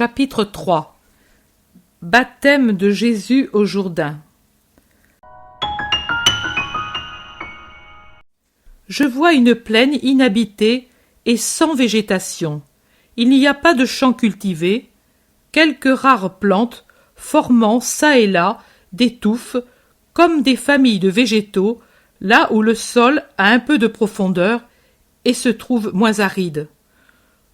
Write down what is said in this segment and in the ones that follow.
Chapitre 3. Baptême de Jésus au Jourdain. Je vois une plaine inhabitée et sans végétation. Il n'y a pas de champs cultivés, quelques rares plantes formant çà et là des touffes, comme des familles de végétaux, là où le sol a un peu de profondeur et se trouve moins aride.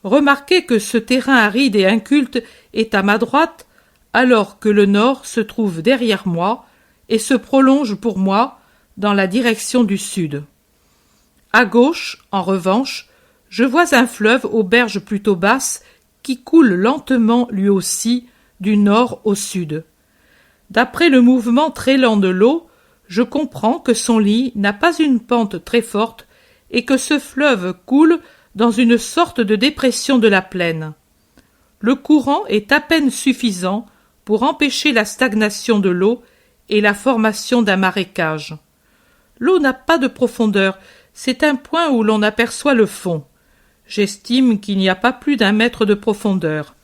Remarquez que ce terrain aride et inculte est à ma droite, alors que le nord se trouve derrière moi et se prolonge pour moi dans la direction du sud. À gauche, en revanche, je vois un fleuve aux berges plutôt basses qui coule lentement lui aussi du nord au sud. D'après le mouvement très lent de l'eau, je comprends que son lit n'a pas une pente très forte et que ce fleuve coule dans une sorte de dépression de la plaine. Le courant est à peine suffisant pour empêcher la stagnation de l'eau et la formation d'un marécage. L'eau n'a pas de profondeur, c'est un point où l'on aperçoit le fond. J'estime qu'il n'y a pas plus d'1 mètre de profondeur,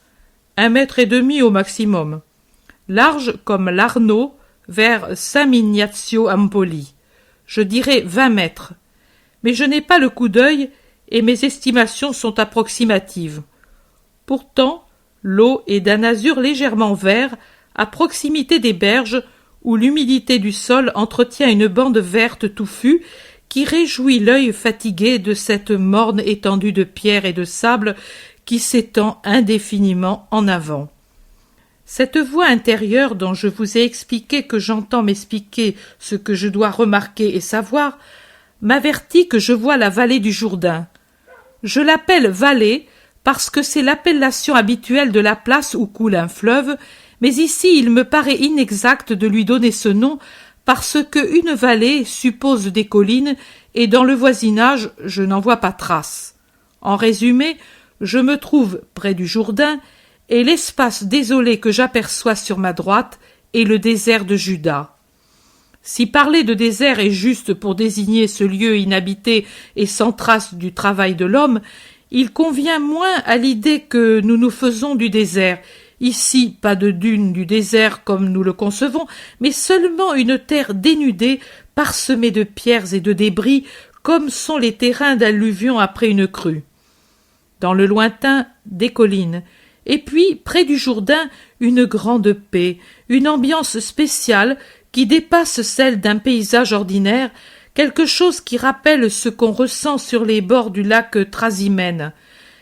1,5 mètres au maximum, large comme l'Arno vers San-Miniato Empoli, je dirais 20 mètres, mais je n'ai pas le coup d'œil et mes estimations sont approximatives. Pourtant, l'eau est d'un azur légèrement vert à proximité des berges où l'humidité du sol entretient une bande verte touffue qui réjouit l'œil fatigué de cette morne étendue de pierre et de sable qui s'étend indéfiniment en avant. Cette voix intérieure dont je vous ai expliqué que j'entends m'expliquer ce que je dois remarquer et savoir m'avertit que je vois la vallée du Jourdain. Je l'appelle vallée parce que c'est l'appellation habituelle de la place où coule un fleuve, mais ici il me paraît inexact de lui donner ce nom parce que une vallée suppose des collines et dans le voisinage je n'en vois pas trace. En résumé, je me trouve près du Jourdain et l'espace désolé que j'aperçois sur ma droite est le désert de Juda. Si parler de désert est juste pour désigner ce lieu inhabité et sans trace du travail de l'homme, il convient moins à l'idée que nous nous faisons du désert. Ici, pas de dunes du désert comme nous le concevons, mais seulement une terre dénudée, parsemée de pierres et de débris, comme sont les terrains d'alluvion après une crue. Dans le lointain, des collines, et puis, près du Jourdain, une grande paix, une ambiance spéciale qui dépasse celle d'un paysage ordinaire, quelque chose qui rappelle ce qu'on ressent sur les bords du lac Trasimène.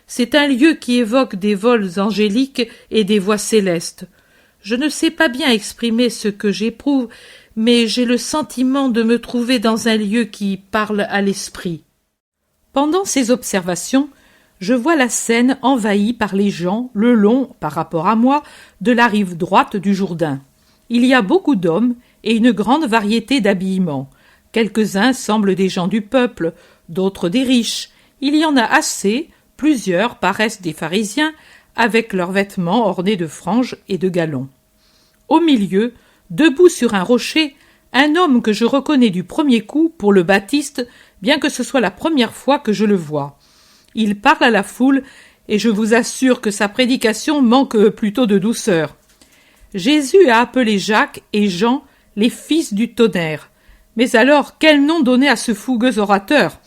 C'est un lieu qui évoque des vols angéliques et des voix célestes. Je ne sais pas bien exprimer ce que j'éprouve, mais j'ai le sentiment de me trouver dans un lieu qui parle à l'esprit. Pendant ces observations, je vois la Seine envahie par les gens le long, par rapport à moi, de la rive droite du Jourdain. Il y a beaucoup d'hommes et une grande variété d'habillements. Quelques-uns semblent des gens du peuple, d'autres des riches. Il y en a assez, plusieurs paraissent des pharisiens, avec leurs vêtements ornés de franges et de galons. Au milieu, debout sur un rocher, un homme que je reconnais du premier coup pour le Baptiste, bien que ce soit la première fois que je le vois. Il parle à la foule, et je vous assure que sa prédication manque plutôt de douceur. Jésus a appelé Jacques et Jean les fils du tonnerre. Mais alors, quel nom donner à ce fougueux orateur?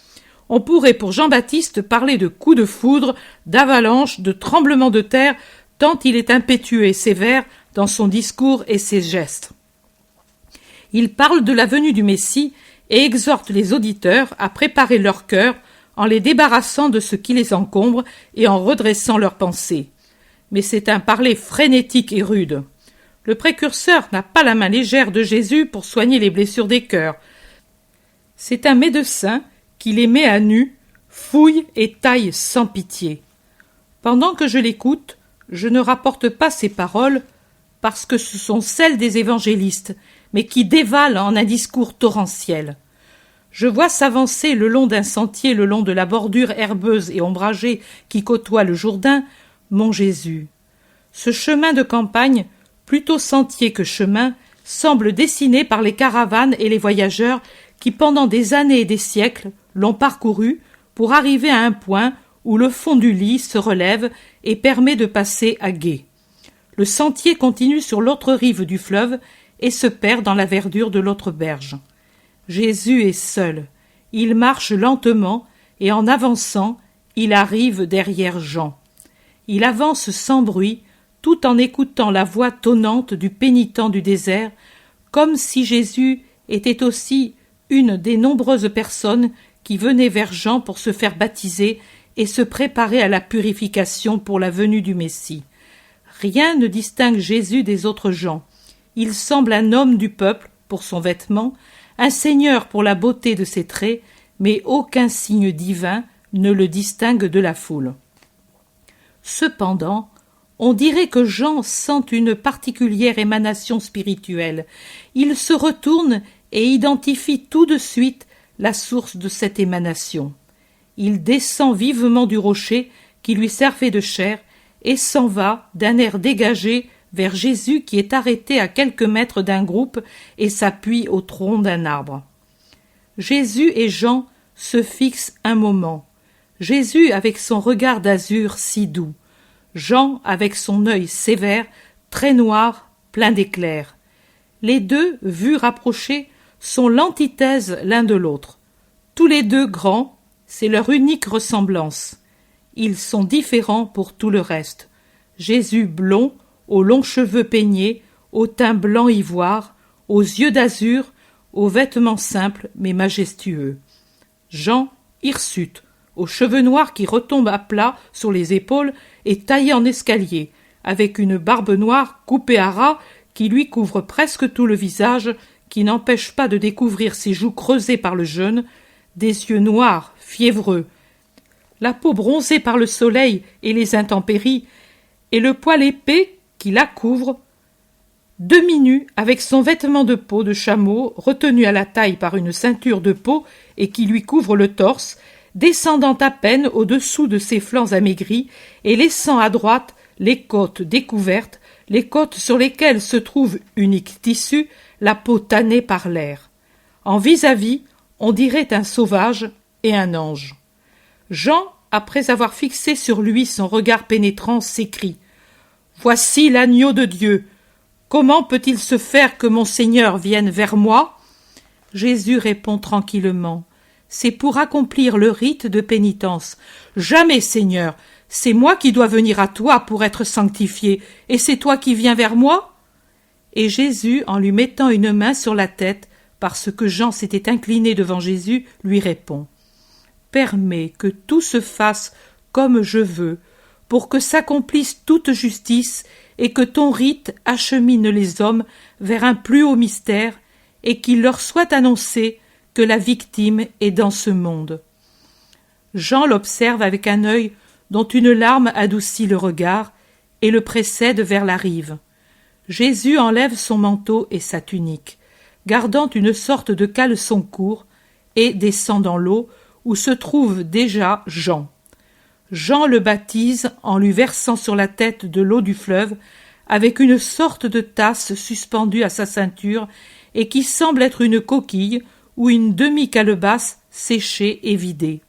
On pourrait pour Jean-Baptiste parler de coups de foudre, d'avalanche, de tremblement de terre, tant il est impétueux et sévère dans son discours et ses gestes. Il parle de la venue du Messie et exhorte les auditeurs à préparer leur cœur en les débarrassant de ce qui les encombre et en redressant leurs pensées. Mais c'est un parler frénétique et rude. Le précurseur n'a pas la main légère de Jésus pour soigner les blessures des cœurs. C'est un médecin qui les met à nu, fouille et taille sans pitié. Pendant que je l'écoute, je ne rapporte pas ses paroles parce que ce sont celles des évangélistes, mais qui dévalent en un discours torrentiel. Je vois s'avancer le long d'un sentier, le long de la bordure herbeuse et ombragée qui côtoie le Jourdain, mon Jésus. Ce chemin de campagne, plutôt sentier que chemin, semble dessiné par les caravanes et les voyageurs qui, pendant des années et des siècles, l'ont parcouru pour arriver à un point où le fond du lit se relève et permet de passer à gué. Le sentier continue sur l'autre rive du fleuve et se perd dans la verdure de l'autre berge. Jésus est seul. Il marche lentement et en avançant, il arrive derrière Jean. Il avance sans bruit, tout en écoutant la voix tonnante du pénitent du désert, comme si Jésus était aussi une des nombreuses personnes qui venaient vers Jean pour se faire baptiser et se préparer à la purification pour la venue du Messie. Rien ne distingue Jésus des autres gens. Il semble un homme du peuple pour son vêtement, un seigneur pour la beauté de ses traits, mais aucun signe divin ne le distingue de la foule. Cependant, on dirait que Jean sent une particulière émanation spirituelle. Il se retourne et identifie tout de suite la source de cette émanation. Il descend vivement du rocher qui lui servait de chair et s'en va d'un air dégagé vers Jésus qui est arrêté à quelques mètres d'un groupe et s'appuie au tronc d'un arbre. Jésus et Jean se fixent un moment. Jésus avec son regard d'azur si doux, Jean avec son œil sévère, très noir, plein d'éclairs. Les deux, vus rapprochés, sont l'antithèse l'un de l'autre. Tous les deux grands, c'est leur unique ressemblance. Ils sont différents pour tout le reste. Jésus blond, aux longs cheveux peignés, au teint blanc ivoire, aux yeux d'azur, aux vêtements simples mais majestueux. Jean, hirsute, aux cheveux noirs qui retombent à plat sur les épaules et taillé en escalier, avec une barbe noire coupée à ras qui lui couvre presque tout le visage, qui n'empêche pas de découvrir ses joues creusées par le jeûne, des yeux noirs, fiévreux, la peau bronzée par le soleil et les intempéries, et le poil épais qui la couvre, demi-nu, avec son vêtement de peau de chameau retenu à la taille par une ceinture de peau et qui lui couvre le torse, descendant à peine au-dessous de ses flancs amaigris et laissant à droite les côtes découvertes, les côtes sur lesquelles se trouve, unique tissu, la peau tannée par l'air. En vis-à-vis, on dirait un sauvage et un ange. Jean, après avoir fixé sur lui son regard pénétrant, s'écrie « Voici l'agneau de Dieu. Comment peut-il se faire que mon Seigneur vienne vers moi ?» Jésus répond tranquillement « C'est pour accomplir le rite de pénitence. Jamais, Seigneur, c'est moi qui dois venir à toi pour être sanctifié, et c'est toi qui viens vers moi ?» Et Jésus, en lui mettant une main sur la tête, parce que Jean s'était incliné devant Jésus, lui répond « Permets que tout se fasse comme je veux, pour que s'accomplisse toute justice et que ton rite achemine les hommes vers un plus haut mystère et qu'il leur soit annoncé que la victime est dans ce monde. » Jean l'observe avec un œil dont une larme adoucit le regard et le précède vers la rive. Jésus enlève son manteau et sa tunique, gardant une sorte de caleçon court, et descend dans l'eau où se trouve déjà Jean. Jean le baptise en lui versant sur la tête de l'eau du fleuve avec une sorte de tasse suspendue à sa ceinture et qui semble être une coquille ou une demi-calebasse séchée et vidée.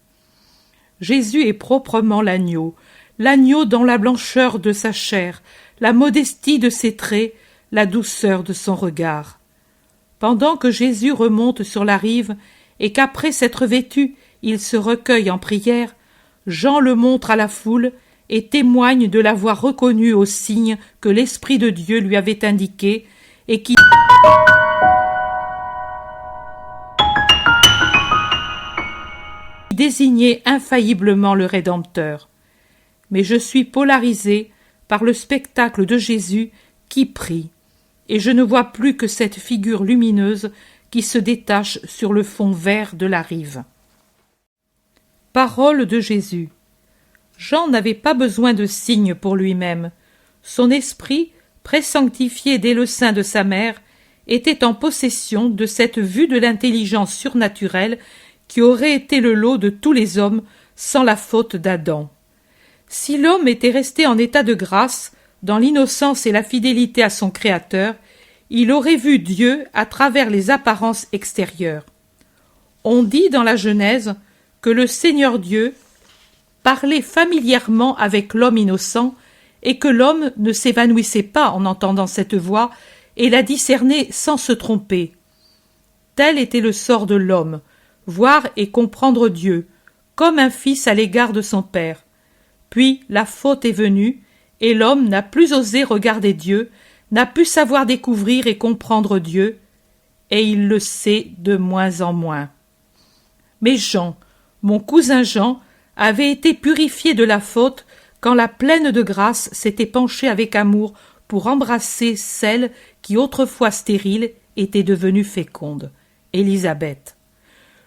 Jésus est proprement l'agneau dans la blancheur de sa chair, la modestie de ses traits, la douceur de son regard. Pendant que Jésus remonte sur la rive et qu'après s'être vêtu, il se recueille en prière, Jean le montre à la foule et témoigne de l'avoir reconnu au signe que l'Esprit de Dieu lui avait indiqué et qui désignait infailliblement le Rédempteur. Mais je suis polarisé par le spectacle de Jésus qui prie, et je ne vois plus que cette figure lumineuse qui se détache sur le fond vert de la rive. Parole de Jésus. Jean n'avait pas besoin de signes pour lui-même. Son esprit, présanctifié dès le sein de sa mère, était en possession de cette vue de l'intelligence surnaturelle qui aurait été le lot de tous les hommes sans la faute d'Adam. Si l'homme était resté en état de grâce, dans l'innocence et la fidélité à son Créateur, il aurait vu Dieu à travers les apparences extérieures. On dit dans la Genèse que le Seigneur Dieu parlait familièrement avec l'homme innocent et que l'homme ne s'évanouissait pas en entendant cette voix, et la discernait sans se tromper. Tel était le sort de l'homme, voir et comprendre Dieu, comme un fils à l'égard de son père. Puis la faute est venue, et l'homme n'a plus osé regarder Dieu, n'a pu savoir découvrir et comprendre Dieu, et il le sait de moins en moins. Mais Jean, mon cousin Jean, avait été purifié de la faute quand la pleine de grâce s'était penchée avec amour pour embrasser celle qui autrefois stérile était devenue féconde, Élisabeth.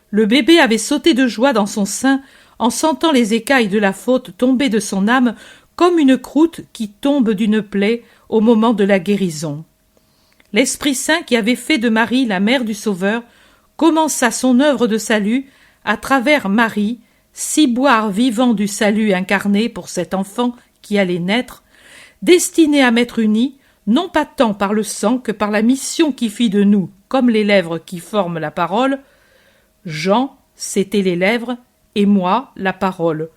Le bébé avait sauté de joie dans son sein en sentant les écailles de la faute tomber de son âme comme une croûte qui tombe d'une plaie au moment de la guérison. L'Esprit Saint qui avait fait de Marie la mère du Sauveur commença son œuvre de salut à travers Marie, ciboire vivant du salut incarné pour cet enfant qui allait naître, destiné à m'être uni, non pas tant par le sang que par la mission qui fit de nous, comme les lèvres qui forment la parole. Jean, c'était les lèvres, et moi, la parole.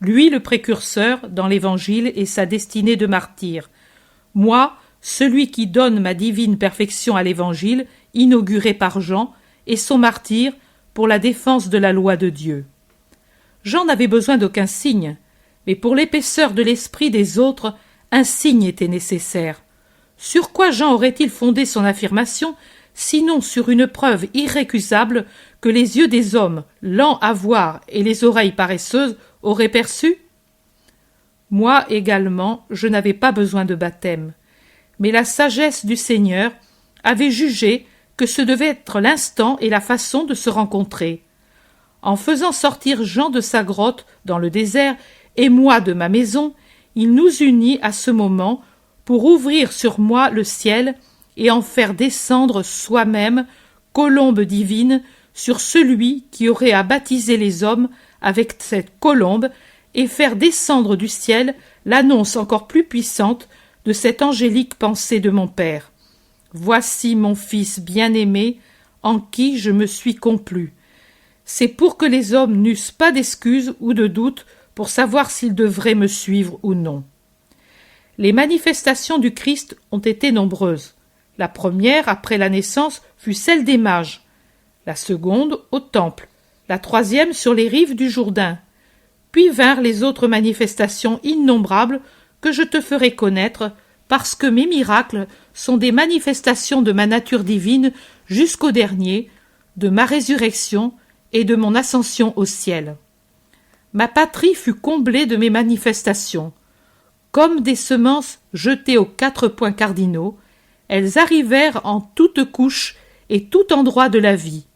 Lui, le précurseur dans l'Évangile et sa destinée de martyr. Moi, celui qui donne ma divine perfection à l'Évangile, inauguré par Jean, et son martyr pour la défense de la loi de Dieu. Jean n'avait besoin d'aucun signe, mais pour l'épaisseur de l'esprit des autres, un signe était nécessaire. Sur quoi Jean aurait-il fondé son affirmation, sinon sur une preuve irrécusable que les yeux des hommes, lents à voir et les oreilles paresseuses, auraient perçue? Moi également, je n'avais pas besoin de baptême, mais la sagesse du Seigneur avait jugé que ce devait être l'instant et la façon de se rencontrer. En faisant sortir Jean de sa grotte dans le désert et moi de ma maison, il nous unit à ce moment pour ouvrir sur moi le ciel et en faire descendre soi-même, colombe divine, sur celui qui aurait à baptiser les hommes avec cette colombe et faire descendre du ciel l'annonce encore plus puissante de cette angélique pensée de mon Père. Voici mon Fils bien-aimé, en qui je me suis complu. C'est pour que les hommes n'eussent pas d'excuses ou de doutes pour savoir s'ils devraient me suivre ou non. Les manifestations du Christ ont été nombreuses. La première, après la naissance, fut celle des mages. La seconde, au temple. La troisième, sur les rives du Jourdain. Puis vinrent les autres manifestations innombrables que je te ferai connaître, parce que mes miracles sont des manifestations de ma nature divine jusqu'au dernier, de ma résurrection et de mon ascension au ciel. Ma patrie fut comblée de mes manifestations. Comme des semences jetées aux 4 points cardinaux, elles arrivèrent en toutes couches et tout endroit de la vie,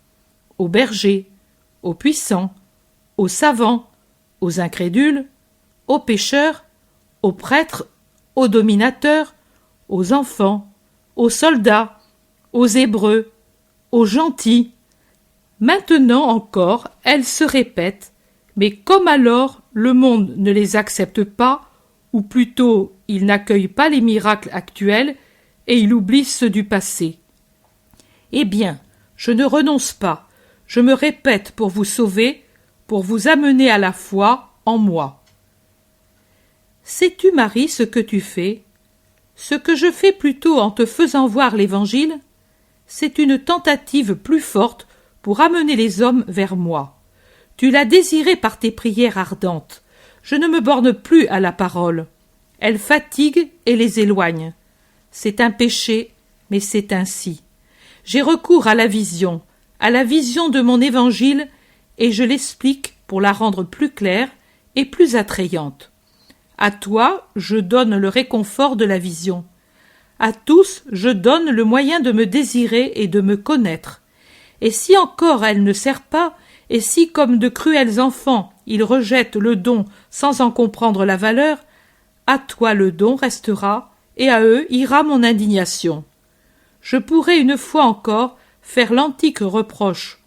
aux bergers, aux puissants, aux savants, aux incrédules, aux pécheurs, aux prêtres, aux dominateurs, aux enfants, aux soldats, aux Hébreux, aux gentils. Maintenant encore, elles se répètent, mais comme alors le monde ne les accepte pas, ou plutôt il n'accueille pas les miracles actuels, et il oublie ceux du passé. Eh bien, je ne renonce pas, je me répète pour vous sauver, pour vous amener à la foi en moi. Sais-tu, Marie, ce que tu fais? Ce que je fais plutôt en te faisant voir l'Évangile, c'est une tentative plus forte pour amener les hommes vers moi. Tu l'as désiré par tes prières ardentes. Je ne me borne plus à la parole. Elle fatigue et les éloigne. C'est un péché, mais c'est ainsi. J'ai recours à la vision de mon Évangile, et je l'explique pour la rendre plus claire et plus attrayante. À toi, je donne le réconfort de la vision. À tous, je donne le moyen de me désirer et de me connaître. Et si encore elle ne sert pas, et si, comme de cruels enfants, ils rejettent le don sans en comprendre la valeur, à toi le don restera, et à eux ira mon indignation. Je pourrais une fois encore faire l'antique reproche.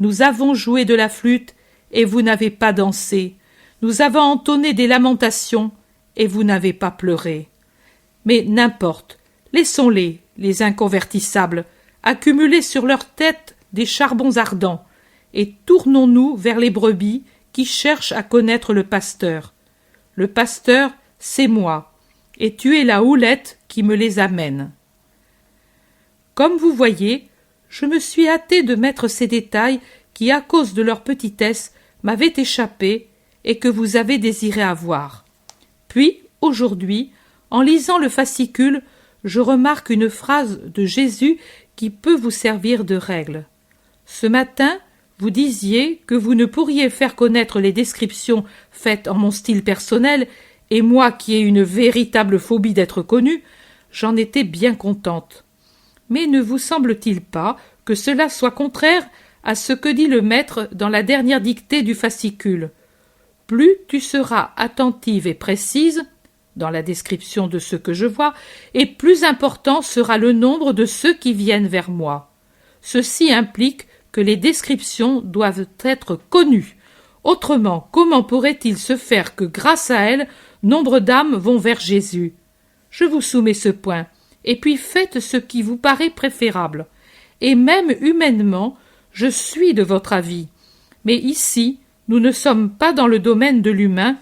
Nous avons joué de la flûte, et vous n'avez pas dansé. Nous avons entonné des lamentations, et vous n'avez pas pleuré. Mais n'importe, laissons-les, les inconvertissables, accumuler sur leur tête des charbons ardents, et tournons-nous vers les brebis qui cherchent à connaître le pasteur. Le pasteur, c'est moi. et tu es la houlette qui me les amène. Comme vous voyez, je me suis hâté de mettre ces détails qui, à cause de leur petitesse, m'avaient échappé et que vous avez désiré avoir. Puis, aujourd'hui, en lisant le fascicule, je remarque une phrase de Jésus qui peut vous servir de règle. Ce matin, vous disiez que vous ne pourriez faire connaître les descriptions faites en mon style personnel, et moi qui ai une véritable phobie d'être connue, j'en étais bien contente. Mais ne vous semble-t-il pas que cela soit contraire à ce que dit le maître dans la dernière dictée du fascicule? Plus tu seras attentive et précise dans la description de ce que je vois, et plus important sera le nombre de ceux qui viennent vers moi. Ceci implique que les descriptions doivent être connues. Autrement, comment pourrait-il se faire que, grâce à elles, nombre d'âmes vont vers Jésus? Je vous soumets ce point, et puis faites ce qui vous paraît préférable. Et même humainement, je suis de votre avis. Mais ici, nous ne sommes pas dans le domaine de l'humain,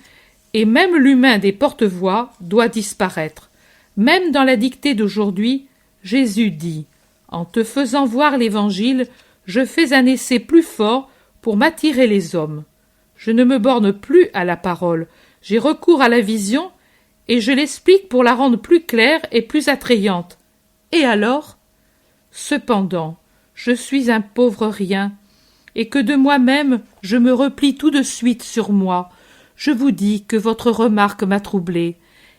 et même l'humain des porte-voix doit disparaître. Même dans la dictée d'aujourd'hui, Jésus dit « En te faisant voir l'Évangile, je fais un essai plus fort pour m'attirer les hommes. Je ne me borne plus à la parole, j'ai recours à la vision, et je l'explique pour la rendre plus claire et plus attrayante. Et alors? Cependant, je suis un pauvre rien, et que de moi-même je me replie tout de suite sur moi. Je vous dis que votre remarque m'a troublé,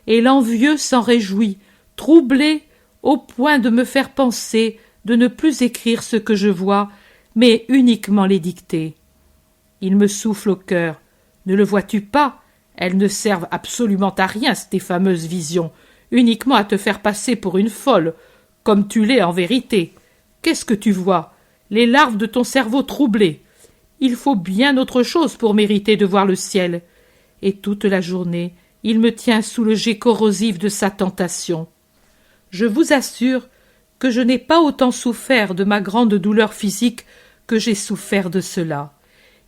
et l'envieux s'en réjouit, troublé au point de me faire penser de ne plus écrire ce que je vois, mais uniquement les dicter. Il me souffle au cœur. Ne le vois-tu pas? Elles ne servent absolument à rien, ces fameuses visions, uniquement à te faire passer pour une folle, comme tu l'es en vérité. Qu'est-ce que tu vois? Les larves de ton cerveau troublé. Il faut bien autre chose pour mériter de voir le ciel. Et toute la journée, il me tient sous le jet corrosif de sa tentation. Je vous assure que je n'ai pas autant souffert de ma grande douleur physique que j'ai souffert de cela.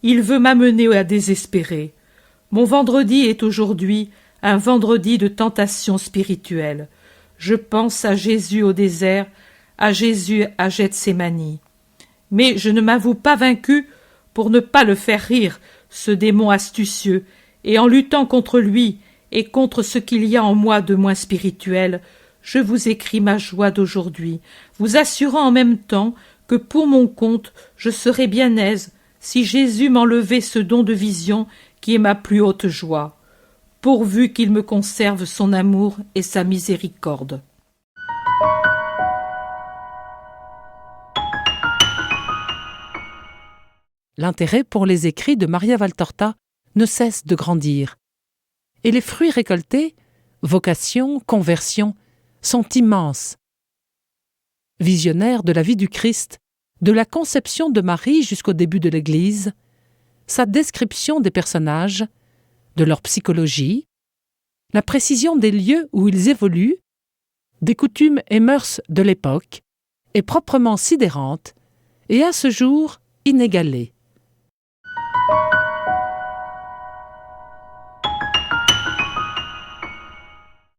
Il veut m'amener à désespérer. Mon vendredi est aujourd'hui un vendredi de tentation spirituelle. Je pense à Jésus au désert, à Jésus à Gethsémani. Mais je ne m'avoue pas vaincu pour ne pas le faire rire, ce démon astucieux, et en luttant contre lui et contre ce qu'il y a en moi de moins spirituel, je vous écris ma joie d'aujourd'hui, vous assurant en même temps que pour mon compte je serais bien aise si Jésus m'enlevait ce don de vision qui est ma plus haute joie, pourvu qu'il me conserve son amour et sa miséricorde. L'intérêt pour les écrits de Maria Valtorta ne cesse de grandir. Et les fruits récoltés, vocation, conversion, sont immenses. Visionnaire de la vie du Christ, de la conception de Marie jusqu'au début de l'Église, sa description des personnages, de leur psychologie, la précision des lieux où ils évoluent, des coutumes et mœurs de l'époque, est proprement sidérante et à ce jour inégalée.